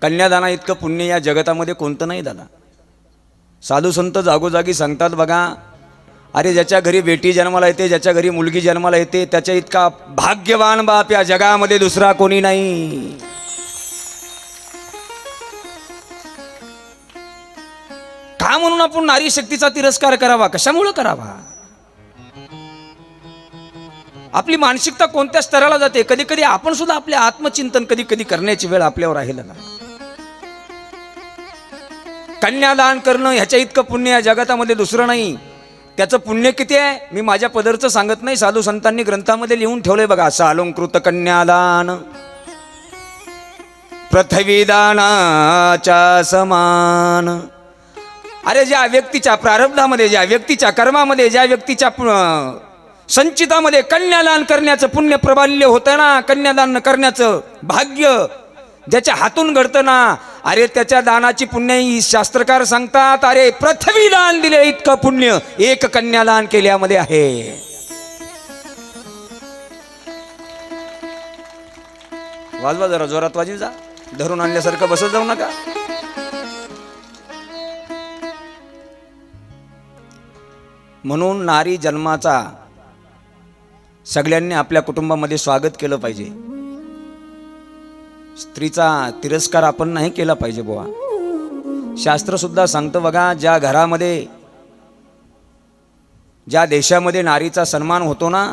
कन्यादाना इतकं पुण्य या जगतामध्ये कोणतं नाही दादा। साधू संत जागोजागी सांगतात बघा, अरे ज्याच्या घरी बेटी जन्माला येते, ज्याच्या घरी मुलगी जन्माला येते, त्याच्या इतका भाग्यवान बाप या जगामध्ये दुसरा कोणी नाही। का म्हणून आपण नारी शक्तीचा तिरस्कार करावा? कशामुळे करावा? आपली मानसिकता कोणत्या स्तराला जाते? कधी कधी आपण सुद्धा आपले आत्मचिंतन कधी कधी करण्याची वेळ आपल्यावर आहे ना। कन्यादान करणं ह्याच्या इतकं पुण्य या जगतामध्ये दुसरं नाही। त्याचं पुण्य किती आहे मी माझ्या पदरचं सांगत नाही, साधू संतांनी ग्रंथामध्ये लिहून ठेवलंय बघा। सालंकृत कन्यादान पृथ्वीदानाच्या समान। अरे ज्या व्यक्तीच्या प्रारब्धामध्ये, ज्या व्यक्तीच्या कर्मामध्ये, ज्या व्यक्तीच्या संचितामध्ये कन्यादान करण्याचं पुण्य प्रबल्य होतं ना, कन्यादान करण्याचं भाग्य ज्याच्या हातून घडतं ना, अरे त्याच्या दानाची पुण्य शास्त्रकार सांगतात, अरे पृथ्वी दान दिले इतकं पुण्य एक कन्यादान केल्यामध्ये आहे। वाजवा जरा जोरात वाजवी जा, धरून आणल्यासारखं बसत जाऊ नका। म्हणून नारी जन्माचा सगळ्यांनी आपल्या कुटुंबामध्ये स्वागत केलं पाहिजे। स्त्रीचा तिरस्कार आपण नाही केला पाहिजे बुवा। शास्त्र सुद्धा सांगतं बघा, ज्या घरामध्ये, ज्या देशामध्ये नारीचा सन्मान होतो ना,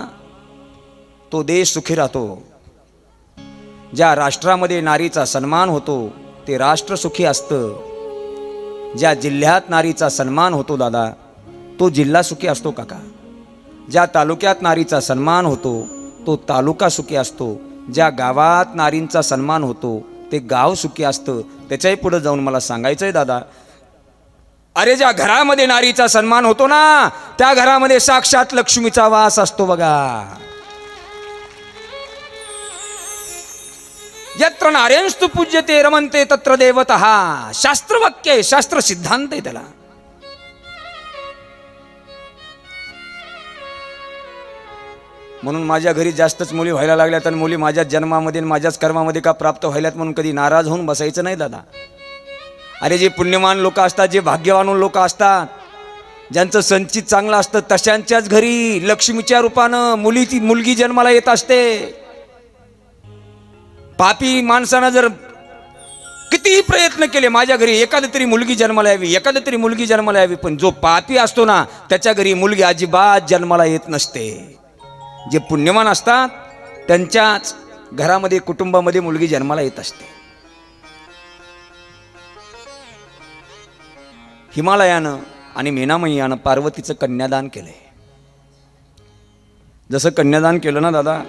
तो देश सुखी राहतो। ज्या राष्ट्रामध्ये नारीचा सन्मान होतो ते राष्ट्र सुखी असतं। ज्या जिल्ह्यात नारीचा सन्मान होतो दादा, तो जिल्हा सुखी असतो काका। ज्या तालुक्यात नारीचा सन्मान होतो तो तालुका सुखी असतो। ज्या गावात नारींचा सन्मान होतो ते गाव सुखी असतं। त्याच्याही पुढे जाऊन मला सांगायचंय दादा, अरे ज्या घरामध्ये नारीचा सन्मान होतो ना, त्या घरामध्ये साक्षात लक्ष्मीचा वास असतो बघा। यत्र नार्यंस्तु पूज्यते रमन्ते तत्र देवतः। शास्त्रवाक्य आहे, शास्त्र सिद्धांत आहे त्याला। म्हणून माझ्या घरी जास्तच मुली व्हायला लागल्यात आणि मुली माझ्याच जन्मामध्ये माझ्याच कर्मामध्ये का प्राप्त व्हायल्यात म्हणून कधी नाराज होऊन बसायचं नाही दादा। अरे जे पुण्यवान लोक असतात, जे भाग्यवान लोक असतात, ज्यांचं संचित चांगलं असतं, तशांच्याच घरी लक्ष्मीच्या रूपानं मुलगी जन्माला येत असते। पापी माणसानं जर कितीही प्रयत्न केले, माझ्या घरी एखादी तरी मुलगी जन्माला यावी, एखादी तरी मुलगी जन्माला यावी, पण जो पापी असतो ना त्याच्या घरी मुलगी अजिबात जन्माला येत नसते। जे पुण्यवान असतात त्यांच्याच घरामध्ये, कुटुंबामध्ये मुलगी जन्माला येत असते। हिमालयानं आणि मीनामय्यानं पार्वतीचं कन्यादान केलंय। जसं कन्यादान केलं ना दादा,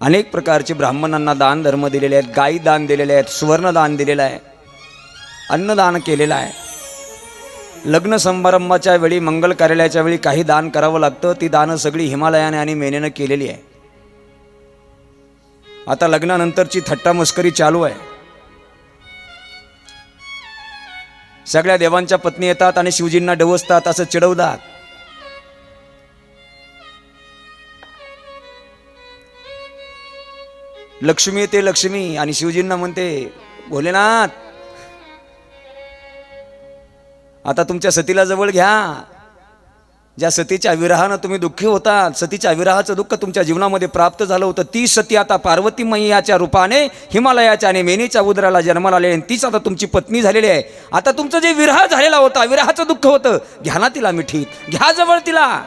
अनेक प्रकारचे ब्राह्मणांना दान धर्म दिलेले आहेत, गायी दान दिलेले आहेत, सुवर्ण दान दिलेलं आहे, अन्नदान केलेलं आहे। लग्न समारंभाच्या वेळी, मंगल कार्यालयाच्या वेळी काही दान करावं लागतं, ती दानं सगळी हिमालयाने आणि मेनेनं केलेली आहे। आता लग्नानंतरची थट्टा मस्करी चालू आहे। सगळ्या देवांच्या पत्नी येतात आणि शिवजींना डवसतात, असं चिडवतात। लक्ष्मी येते लक्ष्मी आणि शिवजींना म्हणते, भोलेनाथ आता तुमच्या सतीला जवळ घ्या। ज्या सतीच्या विरहानं तुम्ही दुःखी होतात, सतीच्या विरहाचं दुःख तुमच्या जीवनामध्ये प्राप्त झालं होतं, ती सती आता पार्वती मैयाच्या रूपाने हिमालयाच्या आणि मेनीच्या उदराला जन्माला आले आणि तीच आता तुमची पत्नी झालेली आहे। आता तुमचं जे विरह झालेला होता, विरहाचं दुःख होतं, घ्या ना तिला मिठीत, घ्या जवळ तिला।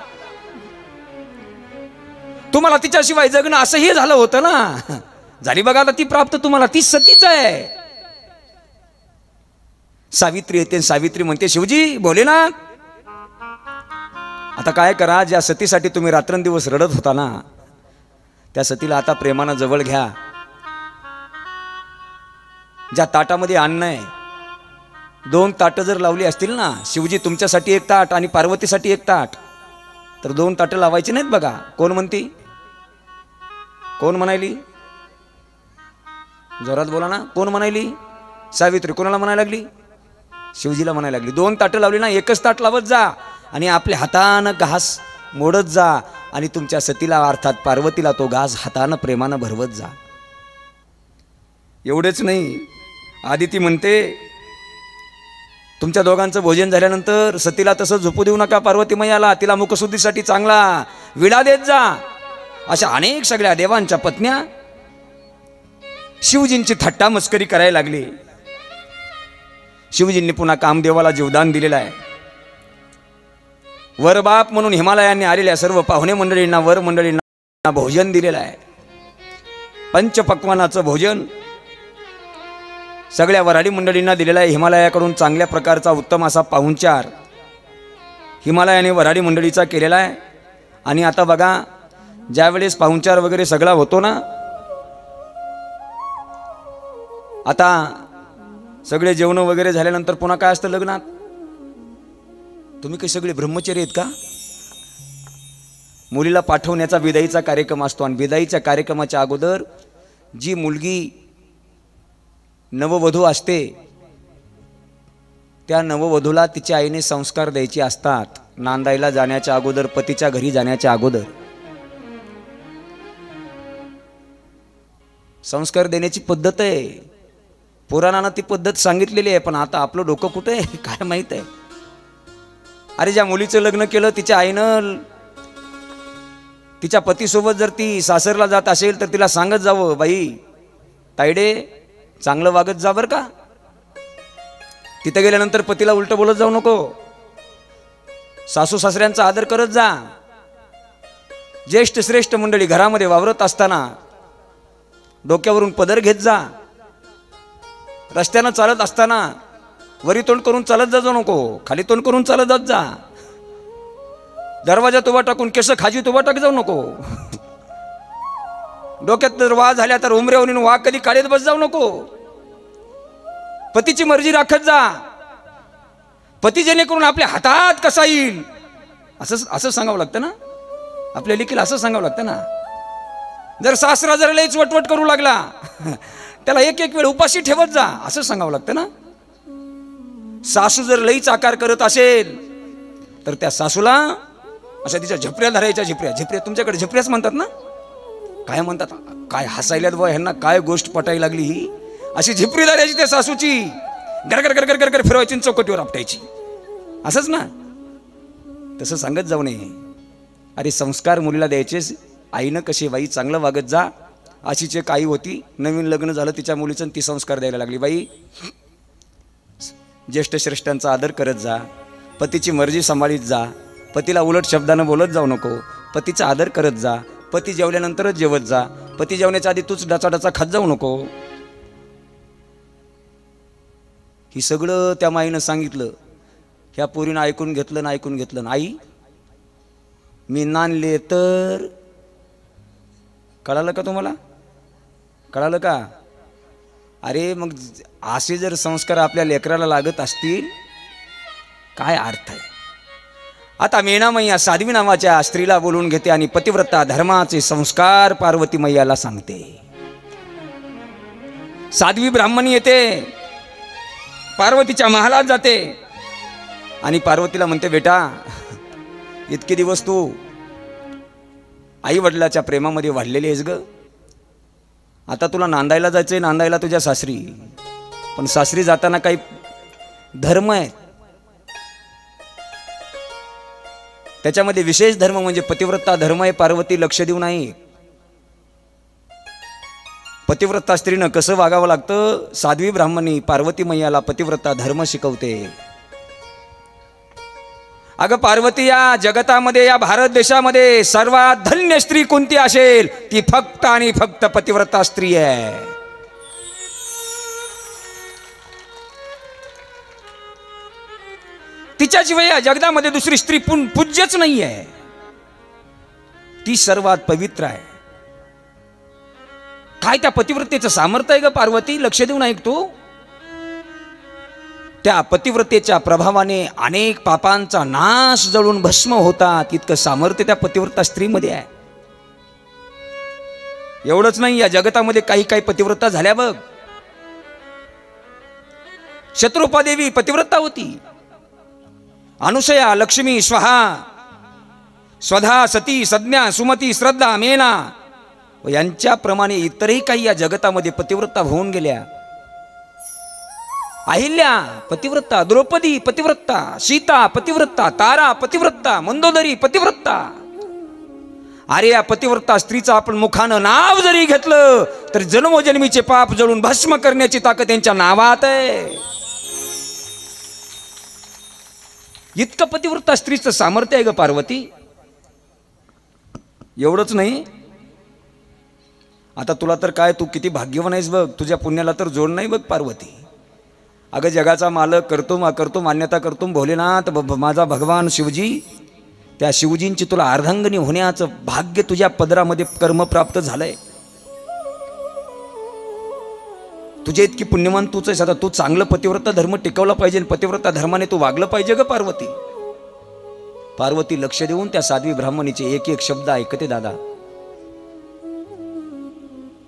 तुम्हाला तिच्याशिवाय जगणं असंही झालं होतं ना, झाली बघा आता ती प्राप्त तुम्हाला, ती सतीच आहे। सावित्री येते, सावित्री म्हणते, शिवजी बोले ना आता काय करा, ज्या सतीसाठी तुम्ही रात्रंदिवस रडत होता ना, त्या सतीला आता प्रेमानं जवळ घ्या। ज्या ताटामध्ये अन्न आहे, 2 ताटं जर लावली असतील ना, शिवजी तुमच्यासाठी 1 ताट आणि पार्वतीसाठी 1 ताट, तर 2 ताटं लावायची नाहीत बघा। कोण म्हणती? कोण म्हणायली? जोरात बोला ना, कोण म्हणायली? सावित्री कोणाला म्हणायला लागली? शिवजीला म्हणायला लागली। 2 ताटं लावली ना, 1च ताट लावत जा आणि आपल्या हातानं घास मोडत जा आणि तुमच्या सतीला अर्थात पार्वतीला तो घास हातानं प्रेमानं भरवत जा। एवढेच नाही, आदिती म्हणते, तुमच्या दोघांचं भोजन झाल्यानंतर सतीला तसं झोपू देऊ नका पार्वती मैयाला, तिला मुखशुद्धीसाठी चांगला विडा देत जा. अशा अनेक सगळ्या देवांच्या पत्न्या शिवजींची थट्टा मस्करी करायला लागली. शिवजींनी पुन्हा कामदेवाला जीवदान दिलेलं आहे. वरबाप म्हणून हिमालयांनी आलेल्या सर्व पाहुणे मंडळींना, वर मंडळींना भोजन दिलेलं आहे. पंचपक्वानाचं भोजन सगळ्या वऱ्हाडी मंडळींना दिलेला आहे. हिमालयाकडून चांगल्या प्रकारचा उत्तम असा पाहुणचार हिमालयाने वऱ्हाडी मंडळीचा केलेला आहे. आणि आता बघा, ज्यावेळेस पाहुणचार वगैरे सगळा होतो ना, आता सगळे जेवण वगैरे झाल्यानंतर पुन्हा काय असतं लग्नात? तुम्ही काही सगळे ब्रह्मचारी आहेत का? मुलीला पाठवण्याचा विदाईचा कार्यक्रम असतो. आणि विदाईच्या कार्यक्रमाच्या अगोदर जी मुलगी नववधू असते, त्या नववधूला तिच्या आईने संस्कार द्यायचे असतात. नांदायला जाण्याच्या अगोदर, पतीच्या घरी जाण्याच्या अगोदर संस्कार देण्याची पद्धत आहे. पुराणानं ती पद्धत सांगितलेली आहे. पण आता आपलं डोकं कुठे आहे काय माहित आहे. अरे, ज्या मुलीचं लग्न केलं तिच्या आईनं तिच्या पतीसोबत जर ती सासरला जात असेल तर तिला सांगत जावं, बाई तायडे चांगलं वागत जा बरं का. तिथे गेल्यानंतर पतीला उलट बोलत जाऊ नको. सासू सासऱ्यांचा आदर करत जा. ज्येष्ठ श्रेष्ठ मंडळी घरामध्ये वावरत असताना डोक्यावरून पदर घेत जा. रस्त्यानं चालत असताना वरी तोंड करून चालत जाऊ नको, खाली तोंड करून चालत जात जा. दरवाजा उभा टाकून केस खाजी उभा टाक जाऊ नको. डोक्यात जर वाद झाल्या तर उमऱ्यावरून वाघ कधी काढत बस जाऊ नको. पतीची मर्जी राखत जा. पती जेणेकरून आपल्या हातात कसा येईल असं सांगावं लागतं ना. आपल्या लेकीला असं सांगावं लागतं ना. जर सासरा जर लईच वटवट करू लागला त्याला एक एक वेळ उपाशी ठेवत जा असं सांगावं लागतं ना. सासू जर लईच आकार करत असेल तर त्या सासूला अशा तिच्या झपऱ्या धरायच्या. झपऱ्या तुमच्याकडे झपऱ्याच म्हणतात ना. काय म्हणतात? काय हसायल्यात बा ह्यांना, काय गोष्ट पटायला लागली ही. अशी झिपरी धरायची त्या सासूची, गरगर गरगर गरगर फिरवायची, चौकटीवर आपटायची. असंच ना. तसं सांगत जाऊ नये. अरे, संस्कार मुलीला द्यायचे. आईनं कशी, बाई चांगलं वागत जा. अशीच एक आई होती, नवीन लग्न झालं तिच्या मुलीचं, ती संस्कार द्यायला लागली, बाई ज्येष्ठ श्रेष्ठांचा आदर करत जा, पतीची मर्जी सांभाळीत जा, पतीला उलट शब्दानं बोलत जाऊ नको, पतीचा आदर करत जा, पती जेवल्यानंतरच जेवत जा, पती जेवण्याच्या आधी तूच डाचा खात जाऊ नको. ही सगळं त्या माईनं सांगितलं. ह्या पोरीनं ऐकून घेतलं. आई मी नानले तर, कळालं का तुम्हाला? कळालं का? अरे, मग असे जर संस्कार आपल्या लेकराला लागत असतील, काय अर्थ आहे? आता मीना मैया साध्वी नावाच्या स्त्रीला बोलून घेते आणि पतिव्रता धर्माचे संस्कार पार्वती मैयाला सांगते. साध्वी ब्राह्मणी येते, पार्वतीच्या महालात जाते आणि पार्वतीला म्हणते, बेटा इतके दिवस तू आई वडिलाच्या प्रेमामध्ये वाढलेली आहेस ग. आता तुला नांदायला जायचंय, नांदायला तुझ्या सासरी. पण सासरी जाताना काही धर्म आहे. त्याच्यामध्ये विशेष धर्म म्हणजे पतिव्रता धर्म आहे. पार्वती लक्ष देऊ नाही. पतिव्रता स्त्रीनं कसं वागावं लागतं, साध्वी ब्राह्मणी पार्वती मैयाला पतिव्रता धर्म शिकवते. अगं पार्वती, या जगतामध्ये, या भारत देशामध्ये सर्वात धन्य स्त्री कोणती असेल, ती फक्त आणि फक्त पतिव्रता स्त्री आहे. तिच्याशिवाय या जगतामध्ये दुसरी स्त्री पूज्यच नाही आहे. ती सर्वात पवित्र आहे. काय त्या पतिव्रतेचं सामर्थ्य आहे ग पार्वती, लक्ष देऊन ऐकतो. त्या पतिव्रतेच्या प्रभावाने अनेक पापांचा नाश जळून भस्म होतात. इतकं सामर्थ्य त्या पतिव्रता स्त्रीमध्ये आहे. एवढंच नाही, या जगतामध्ये काही काही पतिव्रता झाल्या बघ. शत्रुपा देवी पतिव्रता होती. अनुसया, लक्ष्मी, स्वाहा, स्वधा, सती, सज्ञा, सुमती, श्रद्धा, मेना यांच्याप्रमाणे इतरही काही या जगतामध्ये पतिव्रता होऊन गेल्या. अहिल्या पतिव्रता, द्रौपदी पतिव्रता, सीता पतिव्रता, तारा पतिव्रता, मंदोदरी पतिव्रता. अरे या पतिव्रता स्त्रीचं आपण मुखानं नाव जरी घेतलं तर जन्मोजन्मीचे पाप जळून भस्म करण्याची ताकद त्यांच्या नावात आहे. इतकं पतिव्रता स्त्रीचं सामर्थ्य आहे ग पार्वती. एवढंच नाही, आता तुला तर काय, तू किती भाग्यवान आहेस बघ, तुझ्या पुण्याला तर जोड नाही बघ पार्वती. अगं जगाचा मालक करतो मान्यता करतो भोलेनाथ माझा भगवान शिवजी, त्या शिवजींची तुला अर्धांगिनी होण्याचं भाग्य तुझ्या पदरामध्ये कर्म प्राप्त झालंय. तुझे इतकी पुण्यवान तूच आहेस. आता तू चांगलं पतिव्रता धर्म टिकवला पाहिजे, पतिव्रता धर्माने तू वागलं पाहिजे ग पार्वती. पार्वती लक्ष देऊन त्या साध्वी ब्राह्मणीचे एक एक शब्द ऐकते. दादा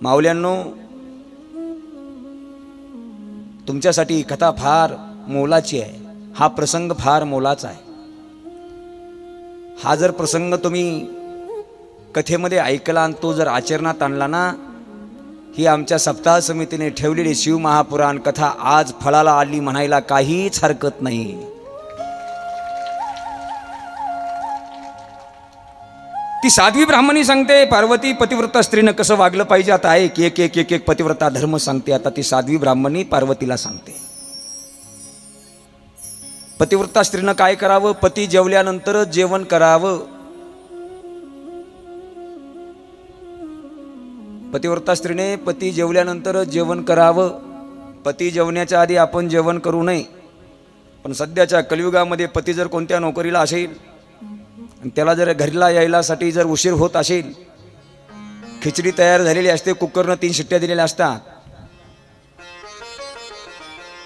माऊल्यांनो, तुमच्यासाठी कथा फार मोलाची आहे. हा प्रसंग फार मोलाचा आहे. हा जर प्रसंग तुम्ही कथेमध्ये ऐकला आणि तो जर आचरणात आणला ना, ही आमच्या सप्ताह समितीने ठेवलेली शिवमहापुराण कथा आज फळाला आली म्हणायला काहीच हरकत नाही. ती साध्वी ब्राह्मणी सांगते, पार्वती पतिव्रता स्त्रीनं कसं वागलं पाहिजे. आता एक एक एक एक एक पतिव्रता धर्म सांगते. आता ती साध्वी ब्राह्मणी पार्वतीला सांगते, पतिव्रता स्त्रीनं काय करावं. पती जेवल्यानंतरच जेवण करावं. पतिव्रता स्त्रीने पती जेवल्यानंतरच जेवण करावं. पती जेवण्याच्या आधी आपण जेवण करू नये. पण सध्याच्या कलियुगामध्ये पती जर कोणत्या नोकरीला असेल आणि त्याला जर घरीला यायलासाठी जर उशीर होत असेल, खिचडी तयार झालेली असते, कुकरनं 3 शिट्ट्या दिलेल्या असतात,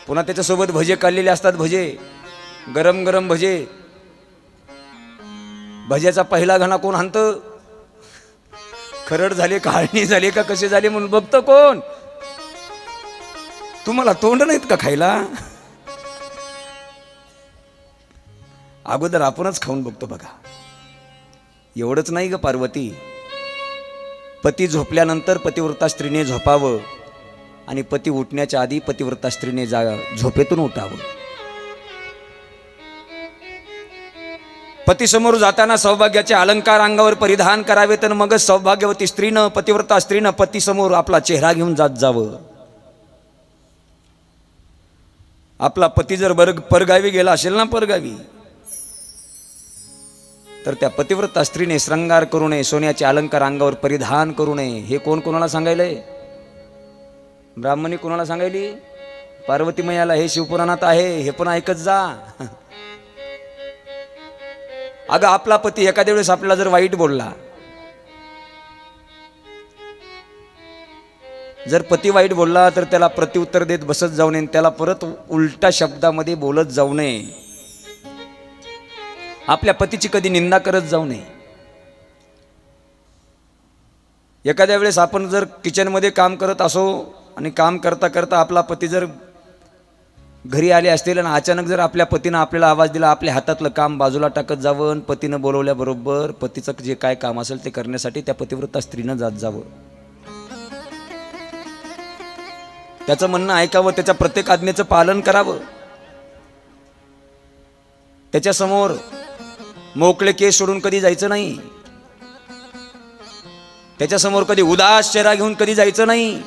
पुन्हा त्याच्यासोबत भजे काढलेले असतात, भजे गरम गरम भजे. भज्याचा पहिला घाणा कोण हाणतं? खरड झाले, काळणी झाले का कसे झाले म्हणून बघतं कोण? तुम्हाला तोंड नाहीत का खायला? अगोदर आपणच खाऊन बघतो बघा. एवढंच नाही ग पार्वती, पती झोपल्यानंतर पतिव्रता स्त्रीने झोपावं आणि पती उठण्याच्या आधी पतिव्रता स्त्रीने झोपेतून उठावं. पती समोर जाताना सौभाग्याचे अलंकार अंगावर परिधान करावेत आणि मगच सौभाग्यवती स्त्रीनं, पतिव्रता स्त्रीनं पती समोर आपला चेहरा घेऊन जात जावं. आपला पती जर परगावी गेला असेल ना, परगावी, तर त्या पतिव्रता स्त्रीने श्रंगार करू नये, सोन्याचे अलंकार अंगावर परिधान करू नये. हे कोण कोणाला सांगायलंय? ब्राह्मणी कोणाला सांगायली? पार्वती मैयाला. हे शिवपुराणात आहे, हे पण ऐकत जा. अगं आपला पती एखाद्या वेळेस आपल्याला जर वाईट बोलला, जर पती वाईट बोलला तर त्याला प्रत्युत्तर देत बसत जाऊ नये, त्याला परत उलटा शब्दामध्ये बोलत जाऊ नये. आपल्या पतीची कधी निंदा करत जाऊ नये. एखाद्या वेळेस आपण जर किचनमध्ये काम करत असो आणि काम करता करता आपला पती जर घरी आले असतील आणि अचानक जर आपल्या पतीनं आपल्याला आवाज दिला, आपल्या हातातलं काम बाजूला टाकत जावं आणि पतीनं बोलवल्याबरोबर पतीचं जे काय काम असेल ते करण्यासाठी त्या पतिव्रता स्त्रीनं जात जावं. त्याचं म्हणणं ऐकावं, त्याच्या प्रत्येक आज्ञेचं पालन करावं. त्याच्यासमोर मोकळे केस सोडून कधी जायचं नाही. त्याच्यासमोर कधी उदास चेहरा घेऊन कधी जायचं नाही.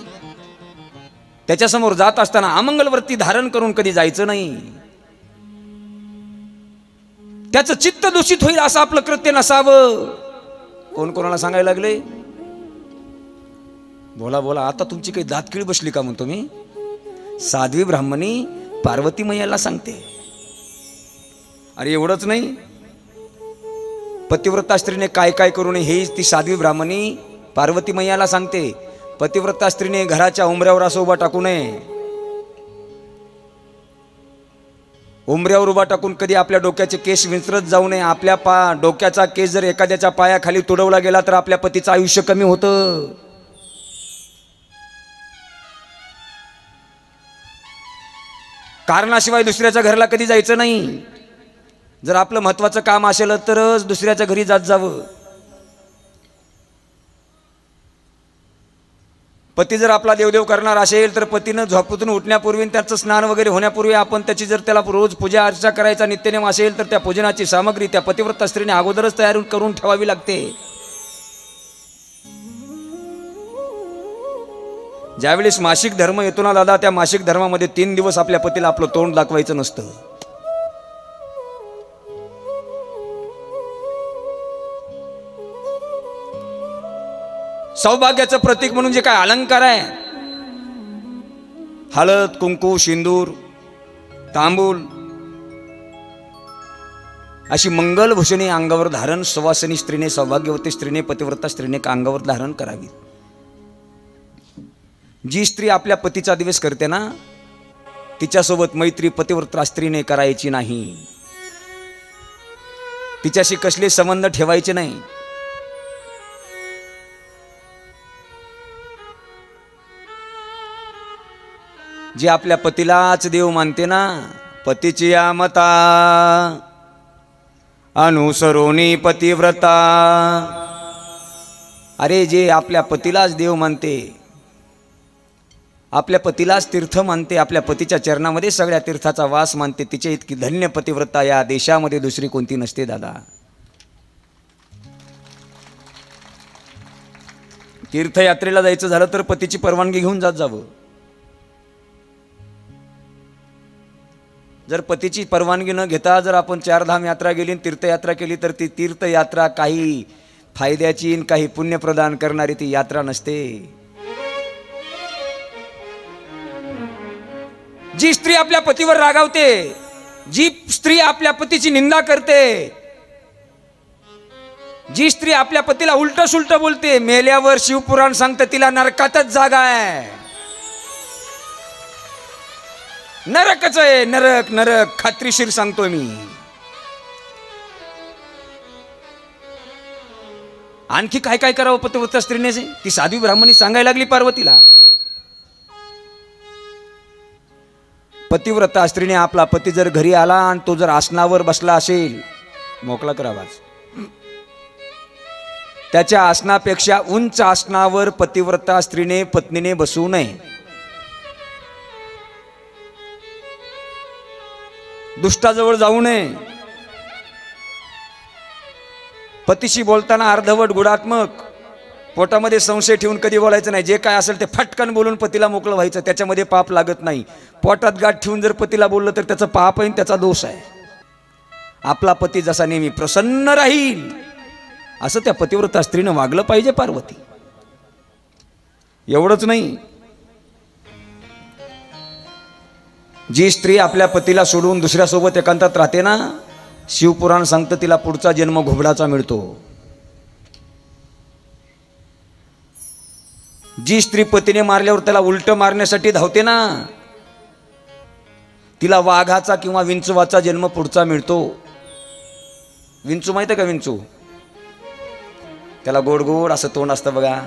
त्याच्यासमोर जात असताना अमंगलवृत्ती धारण करून कधी जायचं नाही. त्याचं चित्त दूषित होईल असं आपलं कृत्य नसावं. कोण कोणाला सांगायला लागले? बोला बोला. आता तुमची काही दातकिळी बसली का म्हणतो मी? साध्वी ब्राह्मणी पार्वती मैयाला सांगते. अरे एवढंच नाही, पतिव्रता स्त्रीने काय काय करू नये हे ती साध्वी ब्राह्मणी पार्वती मैयाला सांगते. पतिव्रता स्त्रीने घराच्या उंबऱ्यावर असं उभा टाकू नये. उंबऱ्यावर उभा टाकून कधी आपल्या डोक्याचे केस विंचरत जाऊ नये. आपल्या डोक्याचा केस जर एखाद्याच्या पायाखाली तुडवला गेला तर आपल्या पतीचं आयुष्य कमी होतं. कारणाशिवाय दुसऱ्याच्या घराला कधी जायचं नाही. जर आपलं महत्वाचं काम असेल तरच दुसऱ्याच्या घरी जात जावं. पती जर आपला देवदेव करणार असेल तर पतीनं झोपूतून उठण्यापूर्वी त्याचं स्नान वगैरे होण्यापूर्वी आपण त्याची जर त्याला रोज पूजा अर्चा करायचा नित्यनेम असेल तर त्या पूजनाची सामग्री त्या पतिव्रता स्त्रीने अगोदरच तयार करून ठेवावी लागते. ज्यावेळेस मासिक धर्म येतो ना दादा, त्या मासिक धर्मामध्ये 3 दिवस आपल्या पतीला आपलं तोंड दाखवायचं नसतं. सौभाग्याचं प्रतीक म्हणून जे काय अलंकार आहे, हळद कुंकू सिंदूर तांबूल अशी मंगलभूषणे अंगावर धारण सुवासिनी स्त्रीने, सौभाग्यवती स्त्रीने, पतिव्रता स्त्रीने अंगावर धारण करावी. जी स्त्री आपल्या पतीचा दिवस करते ना, तिच्यासोबत मैत्री पतिव्रता स्त्रीने करायची नाही. तिच्याशी कसले संबंध ठेवायचे नाही. जी आपल्या पतीलाच देव मानते ना, पतीची या मता अनुसरोनी पतिव्रता. अरे जे आपल्या पतीलाच देव मानते, आपल्या पतीलाच तीर्थ मानते, आपल्या पतीच्या चरणामध्ये सगळ्या तीर्थाचा वास मानते, तिच्या इतकी धन्य पतिव्रता या देशामध्ये दुसरी कोणती नसते दादा. तीर्थयात्रेला जायचं झालं तर पतीची परवानगी घेऊन जात जावं. जर पतीची परवानगी न घेता जर आपण 4 धाम यात्रा गेली, तीर्थयात्रा केली तर ती तीर्थयात्रा काही फायद्याची काही पुण्य प्रदान करणारी ती यात्रा नसते. जी स्त्री आपल्या पतीवर रागावते, जी स्त्री आपल्या पतीची निंदा करते, जी स्त्री आपल्या पतीला उलट सुलट बोलते, मेल्यावर शिवपुराण सांगते तिला नरकातच जागा आहे. नरकच आहे, नरक नरक खात्रीशीर सांगतोय मी. आणखी काय काय करावं पतिव्रता स्त्रीने? ती साध्वी ब्राह्मणी सांगायला लागली पार्वतीला. पतिव्रता स्त्रीने आपला पती जर घरी आला आणि तो जर आसनावर बसला असेल, मोकळा करावाच, त्याच्या आसनापेक्षा उंच आसनावर पतिव्रता स्त्रीने पत्नीने बसू नये. दुष्टाजवळ जाऊ नये. पतीशी बोलताना अर्धवट गुणात्मक, पोटामध्ये संशय ठेवून कधी बोलायचं नाही. जे काय असेल ते फटकन बोलून पतीला मोकळं व्हायचं, त्याच्यामध्ये पाप लागत नाही. पोटात गाठ ठेवून जर पतीला बोललं तर त्याचं पाप आहे, त्याचा दोष आहे. आपला पती जसा नेहमी प्रसन्न राहील असं त्या पतिव्रता स्त्रीनं वागलं पाहिजे पार्वती. एवढंच नाही, जी स्त्री आपल्या पतीला सोडून दुसऱ्यासोबत एकांतात राहते ना, शिवपुराण सांगतं तिला पुढचा जन्म घोबडाचा मिळतो. जी स्त्री पतीने मारल्यावर त्याला उलट मारण्यासाठी धावते ना, तिला वाघाचा किंवा विंचवाचा जन्म पुढचा मिळतो. विंचू माहिती आहे का? विंचू त्याला गोड गोड असं तोंड असतं बघा.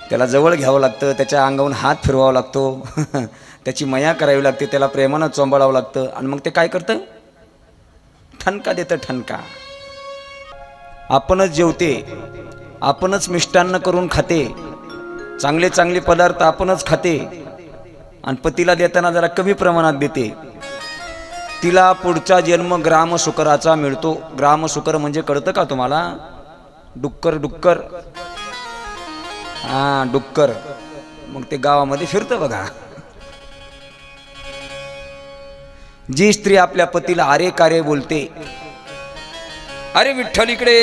त्याला जवळ घ्यावं लागतं, त्याच्या अंगावरून हात फिरवावा लागतो, त्याची मया करावी लागते, त्याला प्रेमानं चोंबाळावं लागतं. आणि मग ते काय करतं? ठणका देतं, ठणका. आपणच जेवते, आपणच मिष्टान्न करून खाते, चांगले चांगले पदार्थ आपणच खाते, आणि पतीला देताना जरा कमी प्रमाणात देते. तिला पुढचा जन्म ग्रामशुकराचा मिळतो. ग्रामशुकर म्हणजे कळतं का तुम्हाला? डुक्कर, डुक्कर, हा डुक्कर. मग ते गावामध्ये फिरतं बघा. जी स्त्री आपल्या पतीला अरे कारे बोलते, अरे विठ्ठल इकडे,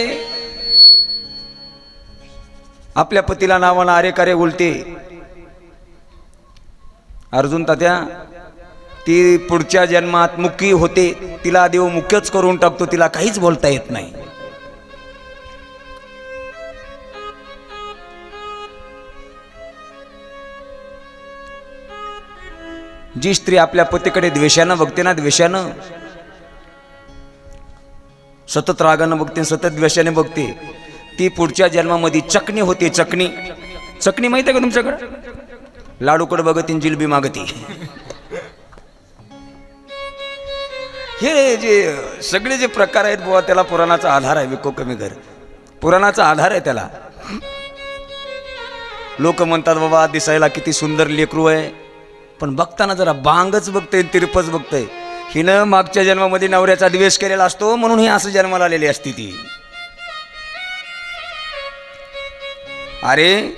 आपल्या पतीला नावानं अरे कारे बोलते, अर्जुन तात्या, ती पुढच्या जन्मात मुकी होते. तिला देव मुक्यच करून टाकतो, तिला काहीच बोलता येत नाही. जी स्त्री आपल्या पतीकडे द्वेषानं बघते ना, द्वेषानं, सतत रागानं बघते, सतत द्वेषाने बघते, ती पुढच्या जन्मामध्ये चकणी होते. चकणी, चकणी माहिती आहे का तुमच्याकडे? लाडूकडे बघती, जिलबी मागती. हे जे सगळे जे प्रकार आहेत बुवा, त्याला पुराणाचा आधार आहे. विको कमी घर पुराणाचा आधार आहे त्याला. लोक म्हणतात बाबा दिसायला किती सुंदर लेकरू आहे, पण बघताना जरा बांगच बघतंय, तिरपच बघतंय. हिनं मागच्या जन्मामध्ये नवऱ्याचा द्वेष केलेला असतो म्हणून ही असं जन्माला आलेली असती ती. अरे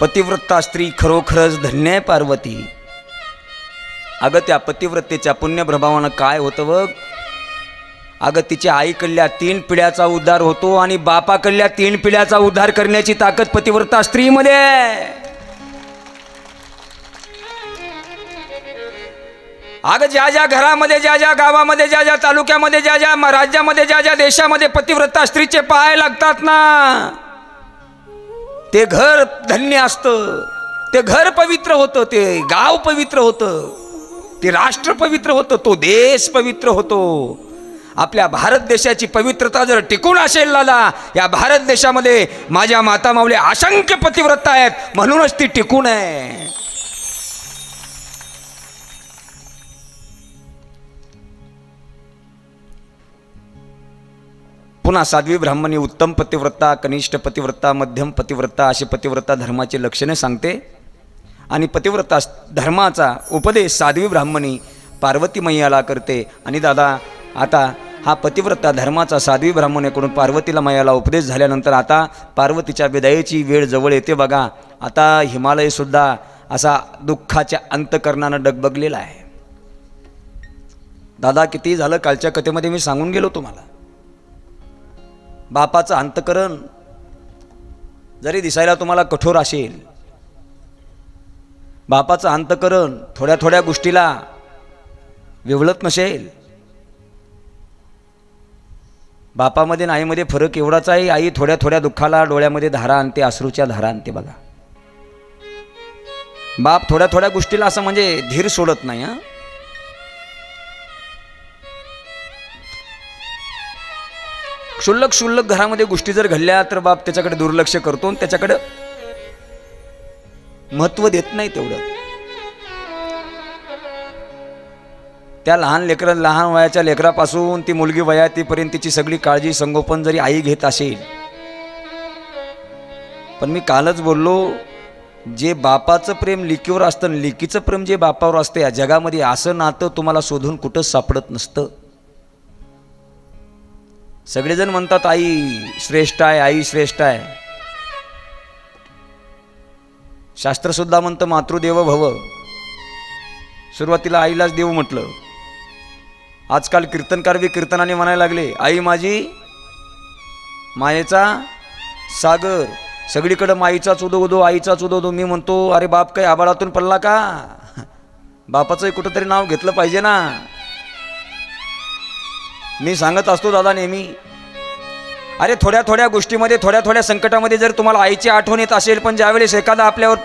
पतिव्रता स्त्री खरोखरच धन्य आहे पार्वती. अगं त्या पतिव्रतेच्या पुण्यप्रभावानं काय होतं बघ. अगं तिच्या आईकडल्या 3 पिढ्याचा उद्धार होतो आणि बापाकडल्या 3 पिढ्याचा उद्धार करण्याची ताकद पतिव्रता स्त्रीमध्ये आहे. अगं ज्या ज्या घरामध्ये, ज्या ज्या गावामध्ये, ज्या ज्या तालुक्यामध्ये, ज्या ज्या राज्यामध्ये, ज्या ज्या देशामध्ये पतिव्रता स्त्रीचे पाय लागतात ना, ते घर धन्य असतं, ते घर पवित्र होतं, ते गाव पवित्र होतं, ते राष्ट्र पवित्र होतं, तो देश पवित्र होतो. आपल्या भारत देशाची पवित्रता जर टिकून असेल दादा, या भारत देशामध्ये माझ्या माता माऊली असंख्य पतिव्रता आहेत, म्हणूनच ती टिकून आहे. पुन्हा साध्वी ब्राह्मणी, उत्तम पतिव्रता, कनिष्ठ पतिव्रता, मध्यम पतिव्रता अशी पतिव्रता धर्माची लक्षणे सांगते. आणि पतिव्रता धर्माचा उपदेश साध्वी ब्राह्मणी पार्वती मैयाला करते. आणि दादा आता हा पतिव्रता धर्माचा साध्वी ब्राह्मणीकडून पार्वतीला मैयाला उपदेश झाल्यानंतर आता पार्वतीच्या विदायाची वेळ जवळ येते बघा. आता हिमालय सुद्धा असा दुःखाच्या अंतकरणानं डगबगलेला आहे. दादा किती झालं, कालच्या कथेमध्ये मी सांगून गेलो तुम्हाला. बापाचं अंतकरण जरी दिसायला तुम्हाला कठोर असेल, बापाचं अंतकरण थोड्या थोड्या गोष्टीला विवळत नसेल. बापामध्ये आणि आईमध्ये फरक एवढाच आहे, आई थोड्या थोड्या दुःखाला डोळ्यामध्ये धारा आणते, अश्रूच्या धारा आणते बघा. बाप थोड्या थोड्या गोष्टीला असं म्हणजे धीर सोडत नाही. क्षुल्लक क्षुल्लक घरामध्ये गोष्टी जर घडल्या तर बाप त्याच्याकडे दुर्लक्ष करतो आणि त्याच्याकडे महत्व देत नाही तेवढं. त्या लहान वयाच्या लेकरापासून ती मुलगी वयातीपर्यंत तिची सगळी काळजी संगोपन जरी आई घेत असेल, पण मी कालच बोललो, जे बापाचं प्रेम लिकीवर असतं, लिकीचं प्रेम जे बापावर असतं, या जगामध्ये असं नातं तुम्हाला शोधून कुठं सापडत नसतं. सगळेजण म्हणतात आई श्रेष्ठ आहे, आई श्रेष्ठ आहे. शास्त्र सुद्धा म्हणतं मातृदेव भव. सुरुवातीला आईलाच देव म्हटलं. आजकाल कीर्तनकार बी कीर्तनाने म्हणायला लागले, आई माझी मायेचा सागर. सगळीकडे माईचाच उदो उदो, आईचाच उदो उदो. मी म्हणतो अरे बाप काय आबाळातून पडला का? बापाचंही कुठंतरी नाव घेतलं पाहिजे ना. मी सांगत असतो दादा नेहमी, अरे थोड्या थोड्या गोष्टीमध्ये, थोड्या थोड्या संकटामध्ये जर तुम्हाला आईची आठवण येत असेल, पण ज्यावेळेस एखादा आपल्यावर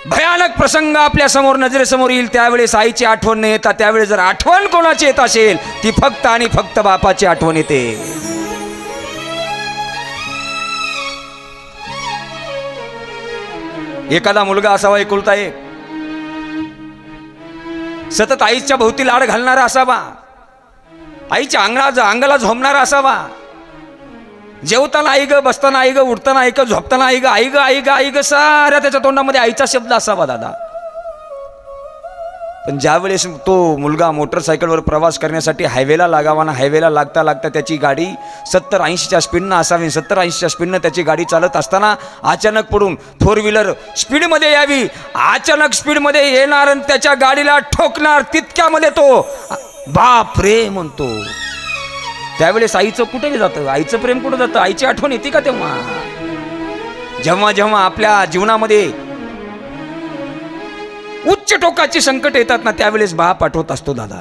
भयानक प्रसंग आपल्या समोर नजरेसमोर येईल, त्यावेळेस आईची आठवण नाही येतात. त्यावेळेस जर आठवण कोणाची येत असेल, ती फक्त आणि फक्त बापाची आठवण येते. एखादा मुलगा असावा एकुलता एक, सतत आईच्या भोवती लाड घालणारा असावा, आईच्या अंगाला झोंबणारा असावा. जेवताना आई ग, बसताना आई ग, उठताना आई ग, झोपताना आई ग, आई ग, आई ग, आई ग, साऱ्या त्याच्या तोंडामध्ये आईचा शब्द असावा दादा. पण ज्यावेळेस तो मुलगा मोटरसायकलवर प्रवास करण्यासाठी हायवेला लागावा ना, हायवेला लागता लागता त्याची गाडी 70-80च्या स्पीडनं असावी, 70-80च्या स्पीडनं त्याची गाडी चालत असताना अचानक पडून 4 व्हीलर स्पीडमध्ये यावी, अचानक स्पीडमध्ये येणार आणि त्याच्या गाडीला ठोकणार, तितक्यामध्ये तो बाप रे म्हणतो. त्यावेळेस आईचं कुठे जातं, आईचं प्रेम कुठं जातं, आईची आठवण येते का तेव्हा? जेव्हा जेव्हा आपल्या जीवनामध्ये उच्च टोकाची संकट येतात ना, त्यावेळेस बाप आठवत असतो दादा.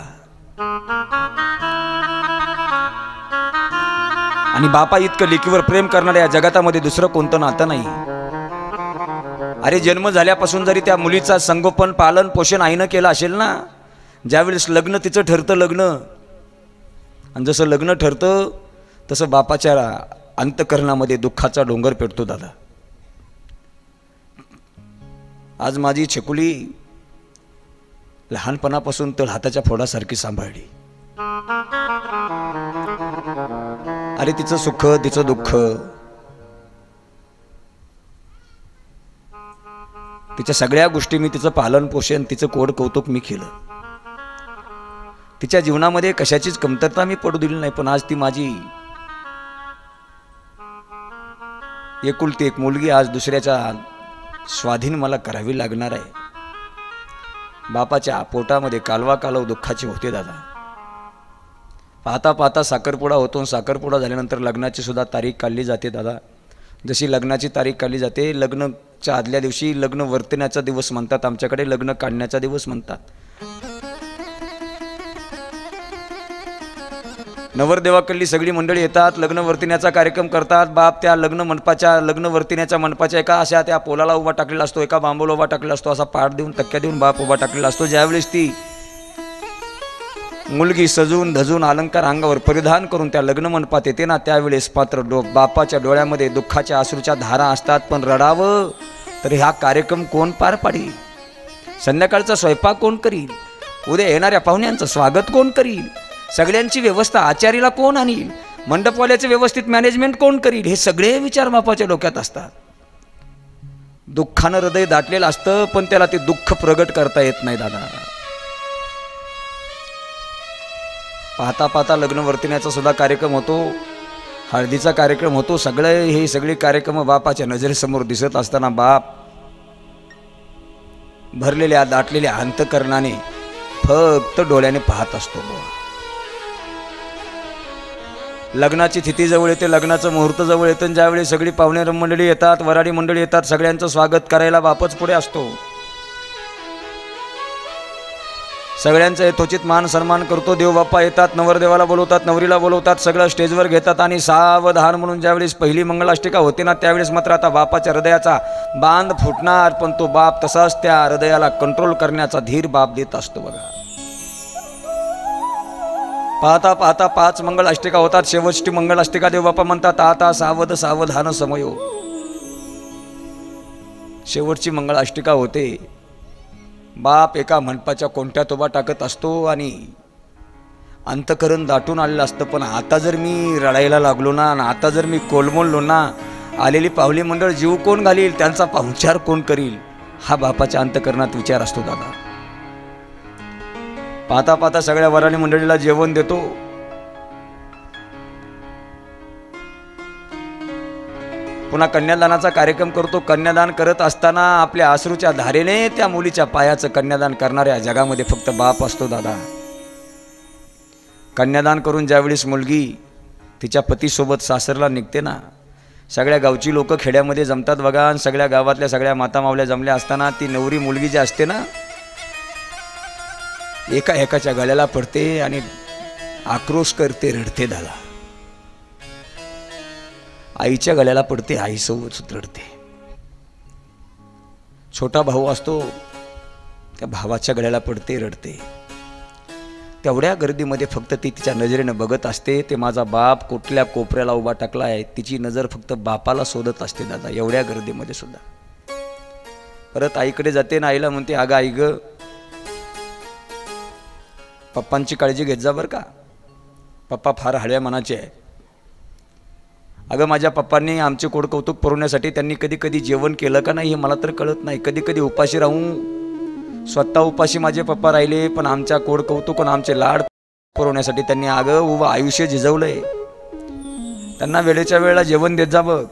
आणि बापा इतकं लेकीवर प्रेम करणाऱ्या या जगातामध्ये दुसरं कोणतं नातं नाही. अरे जन्म झाल्यापासून जरी त्या मुलीचा संगोपन पालन पोषण आईनं केलं असेल ना, ज्यावेळेस लग्न तिचं ठरतं, लग्न, आणि जसं लग्न ठरतं तसं बापाच्या अंतकरणामध्ये दुःखाचा डोंगर पेटतो दादा. आज माझी छकुली लहानपणापासून तर हाताच्या फोडासारखी सांभाळली. अरे तिचं सुख तिचं दुःख, तिच्या सगळ्या गोष्टी मी तिचं पालन पोषण, तिचं कोड कौतुक मी केलं. तिच्या जीवनामध्ये कशाचीच कमतरता मी पडू दिली नाही. पण आज ती माझी एकुलती एक मुलगी आज दुसऱ्याच्या स्वाधीन मला करावी लागणार आहे. बापाच्या पोटामध्ये कालवा कालव दुःखाचे होते दादा. पाहता पाहता साखरपुडा होतो. साखरपुडा झाल्यानंतर लग्नाची सुद्धा तारीख काढली जाते दादा. जशी लग्नाची तारीख काढली जाते, लग्नाच्या आदल्या दिवशी लग्न वर्तण्याचा दिवस म्हणतात, आमच्याकडे लग्न काढण्याचा दिवस म्हणतात. नवरदेवाकडली सगळी मंडळी येतात, लग्न वर्तण्याचा कार्यक्रम करतात. बाप त्या लग्न वर्तण्याच्या मंडपाच्या एका अशा त्या पोलाला उभा टाकलेला असतो, एका बांबूला उभा टाकलेला असतो, असा पाठ देऊन तक्क्या देऊन बाप उभा टाकलेला असतो. ज्यावेळेस ती मुलगी सजून धजून अलंकार अंगावर परिधान करून त्या लग्न मंडपात येते ना, त्यावेळेस मात्र बापाच्या डोळ्यामध्ये दुःखाच्या अश्रूच्या धारा असतात. पण रडावं तर हा कार्यक्रम कोण पार पाडील? संध्याकाळचा स्वयंपाक कोण करील? उद्या येणाऱ्या पाहुण्यांचं स्वागत कोण करील? सगळ्यांची व्यवस्था आचारीला कोण आणील? मंडपवाल्याचे व्यवस्थित मॅनेजमेंट कोण करील? हे सगळे विचार बापाच्या डोक्यात असतात. दुःखानं हृदय दाटलेलं असतं, पण त्याला ते दुःख प्रगट करता येत नाही दादा. पाहता पाहता लग्न वर्तण्याचा सुद्धा कार्यक्रम होतो, हळदीचा कार्यक्रम होतो. हे सगळे कार्यक्रम बापाच्या नजरेसमोर दिसत असताना बाप भरलेल्या दाटलेल्या अंतकरणाने फक्त डोळ्याने पाहत असतो. लग्नाची तिथी जवळ येते, लग्नाचं मुहूर्त जवळ येतं. ज्यावेळी सगळी पाहुणे मंडळी येतात, वराडी मंडळी येतात, सगळ्यांचं स्वागत करायला बापच पुढे असतो. सगळ्यांचा यथोचित मान सन्मान करतो. देव बाप्पा येतात, नवरदेवाला बोलवतात, नवरीला बोलवतात, सगळं स्टेजवर घेतात. आणि सावधान म्हणून ज्यावेळेस पहिली मंगलाष्टिका होते ना, त्यावेळेस मात्र आता बापाच्या हृदयाचा बांध फुटणार. पण तो बाप तसाच त्या हृदयाला कंट्रोल करण्याचा धीर बाप देत असतो बघा. पाहता पाहता 5 मंगलाष्टिका होतात. शेवटची मंगलाष्टिका देव बाप्पा म्हणतात, आता सावध सावधान समयो. शेवटची मंगलाष्टिका होते. बाप एका मंडपाच्या कोंट्यात उभा टाकत असतो आणि अंतकरण दाटून आलेलं असतं. पण आता जर मी रडायला लागलो ना, आणि आता जर मी कोलमोललो ना, आलेली पाहुली मंडळ जीव कोण घालील? त्यांचा पाहुणचार कोण करील? हा बापाच्या अंतकरणात विचार असतो दादा. पाहता पाहता सगळ्या वराणी मंडळीला जेवण देतो. पुन्हा कन्यादानाचा कार्यक्रम करतो. कन्यादान करत असताना आपल्या अश्रूच्या धारेने त्या मुलीच्या पायाचं कन्यादान करणाऱ्या जगामध्ये फक्त बाप असतो दादा. कन्यादान करून ज्यावेळेस मुलगी तिच्या पतीसोबत सासरला निघते ना, सगळ्या गावची लोक खेड्यामध्ये जमतात बघा. आणि सगळ्या गावातल्या सगळ्या माता मावल्या जमल्या असताना ती नवरी मुलगी जी असते ना, एकाच्या गळ्याला पडते आणि आक्रोश करते, रडते दादा. आईच्या गळ्याला पडते, आईसोबत रडते. छोटा भाऊ असतो, त्या भावाच्या गळ्याला पडते, रडते. तेवढ्या गर्दीमध्ये फक्त ती तिच्या नजरेनं बघत असते. ते माझा बाप कुठल्या कोपऱ्याला उभा टाकला आहे, तिची नजर फक्त बापाला शोधत असते दादा, एवढ्या गर्दीमध्ये सुद्धा. परत आईकडे जाते ना, आईला म्हणते, अगं आई ग, पप्पांची काळजी घेत जा बरं का, पप्पा फार हळव्या मनाचे आहे. अगं माझ्या पप्पांनी आमचे कोड कौतुक पुरवण्यासाठी त्यांनी कधी कधी जेवण केलं का नाही हे मला तर कळत नाही. कधी कधी उपाशी राहून स्वतः उपाशी माझे पप्पा राहिले, पण आमच्या कोड कौतुक आणि आमचे लाड पुरवण्यासाठी त्यांनी उभं आयुष्य झिजवलंय. त्यांना वेळेच्या वेळेला जेवण देत जा बघ,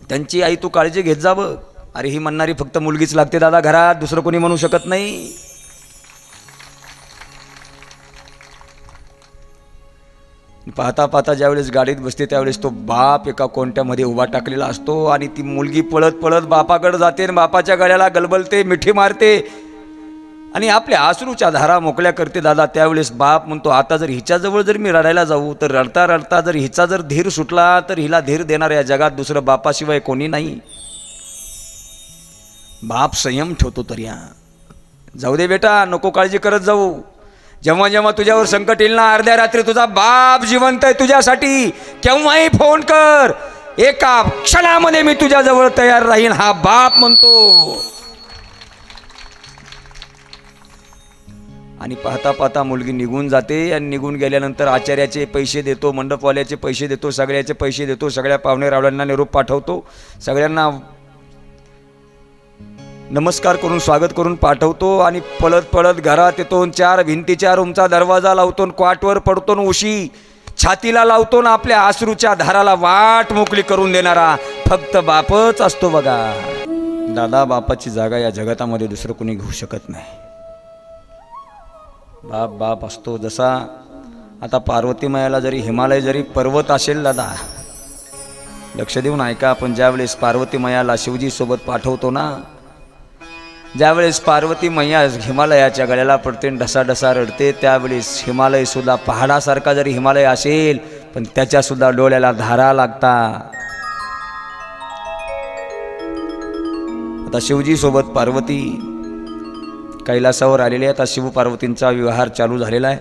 त्यांची आई तू काळजी घेत जा बघ. अरे ही म्हणणारी फक्त मुलगीच लागते दादा घरात, दुसरं कोणी म्हणू शकत नाही. पाहता पाहता ज्यावेळेस गाडीत बसते त्यावेळेस तो बाप एका कोणत्यामध्ये उभा टाकलेला असतो आणि ती मुलगी पळत पळत बापाकडे जाते आणि बापाच्या गळ्याला गलबलते, मिठी मारते आणि आपल्या अश्रूच्या धारा मोकळ्या करते दादा. त्यावेळेस बाप म्हणतो, आता जर हिच्याजवळ जर मी रडायला जाऊ तर रडता रडता जर हिचा जर धीर सुटला तर हिला धीर देणाऱ्या या जगात दुसरं बापाशिवाय कोणी नाही. बाप संयम ठेवतो. तर या जाऊ दे बेटा, नको काळजी करत जाऊ. जेव्हा जेव्हा तुझ्यावर संकट येईल ना, अर्ध्या रात्री तुझा बाप जिवंत आहे तुझ्यासाठी, केव्हाही फोन कर, एका क्षणामध्ये मी तुझ्याजवळ तयार राहीन, हा बाप म्हणतो. आणि पाहता पाहता मुलगी निघून जाते आणि निघून गेल्यानंतर आचार्याचे पैसे देतो, मंडपवाल्याचे पैसे देतो, सगळ्याचे पैसे देतो, सगळ्या पाहुणे रावळ्यांना निरोप पाठवतो, सगळ्यांना नमस्कार करून स्वागत करून पाठवतो आणि पळत पळत घरात येतो, 4 भिंतीच्या रूमचा दरवाजा लावतो, क्वाटवर पडतो, उशी छातीला लावतो ना, आपल्या अश्रूच्या धाराला वाट मोकळी करून देणारा फक्त बापच असतो बघा. दादा बापाची जागा या जगतामध्ये दुसरं कोणी घेऊ शकत नाही. बाप बाप असतो. जसा आता पार्वती मायाला जरी हिमालय जरी पर्वत असेल दादा, लक्ष देऊन ऐका, आपण ज्यावेळेस पार्वती मायाला शिवजी सोबत पाठवतो ना, ज्यावेळेस पार्वती मैया हिमालयाच्या गळ्याला पडते, ढसाढसा रडते, त्यावेळेस हिमालय सुद्धा पहाडासारखा जरी हिमालय असेल पण त्याच्या सुद्धा डोळ्याला धारा लागता. आता शिवजी सोबत पार्वती कैलासावर आलेली आहे. आता शिव पार्वतींचा व्यवहार चालू झालेला आहे.